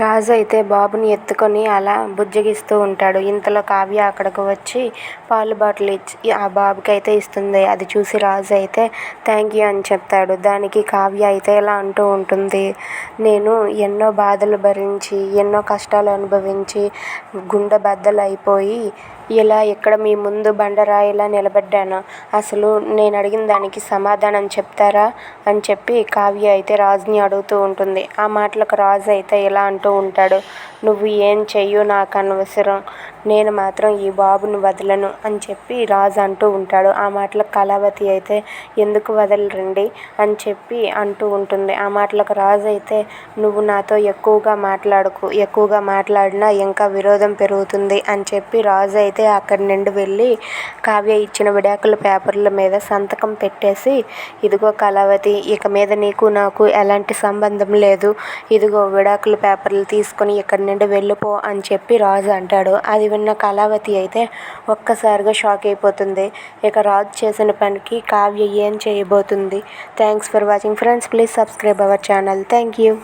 రాజు అయితే బాబుని ఎత్తుకొని అలా బుజ్జగిస్తూ ఉంటాడు. ఇంతలో కావ్య అక్కడికి వచ్చి పాలు బాటిల్ ఇచ్చి ఆ బాబుకి అయితే ఇస్తుంది. అది చూసి రాజు అయితే థ్యాంక్ యూ అని చెప్తాడు. దానికి కావ్య అయితే ఇలా అంటూ ఉంటుంది, నేను ఎన్నో బాధలు భరించి ఎన్నో కష్టాలు అనుభవించి గుండె బద్దలు అయిపోయి ఇలా ఇక్కడ మీ ముందు బండరాయిలా నిలబడ్డాను. అసలు నేను అడిగిన దానికి సమాధానం చెప్తారా అని చెప్పి కావ్య అయితే రాజుని అడుగుతూ ఉంటుంది. ఆ మాటలకు రాజు అయితే ఇలా అంటూ ఉంటాడు, నువ్వు ఏం చెయ్యు నాకు అనవసరం, నేను మాత్రం ఈ బాబుని వదలను అని చెప్పి రాజు అంటూ ఉంటాడు. ఆ మాటలకు కళావతి అయితే ఎందుకు వదలరండి అని చెప్పి అంటూ ఉంటుంది. ఆ మాటలకు రాజు అయితే నువ్వు నాతో ఎక్కువగా మాట్లాడకు, ఎక్కువగా మాట్లాడినా ఇంకా విరోధం పెరుగుతుంది అని చెప్పి రాజు అయితే అక్కడి నుండి వెళ్ళి కావ్య ఇచ్చిన విడాకుల పేపర్ల మీద సంతకం పెట్టేసి, ఇదిగో కళావతి, ఇక మీద నీకు నాకు ఎలాంటి సంబంధం లేదు, ఇదిగో విడాకుల పేపర్లు తీసుకొని ఇక్కడి నుండి వెళ్ళిపో అని చెప్పి రాజు అంటాడు. అది విన్న కళావతి అయితే ఒక్కసారిగా షాక్ అయిపోతుంది. ఇక రాజు చేసిన పనికి కావ్య ఏం చేయబోతుంది? Thanks for watching friends. Please subscribe our channel. Thank you.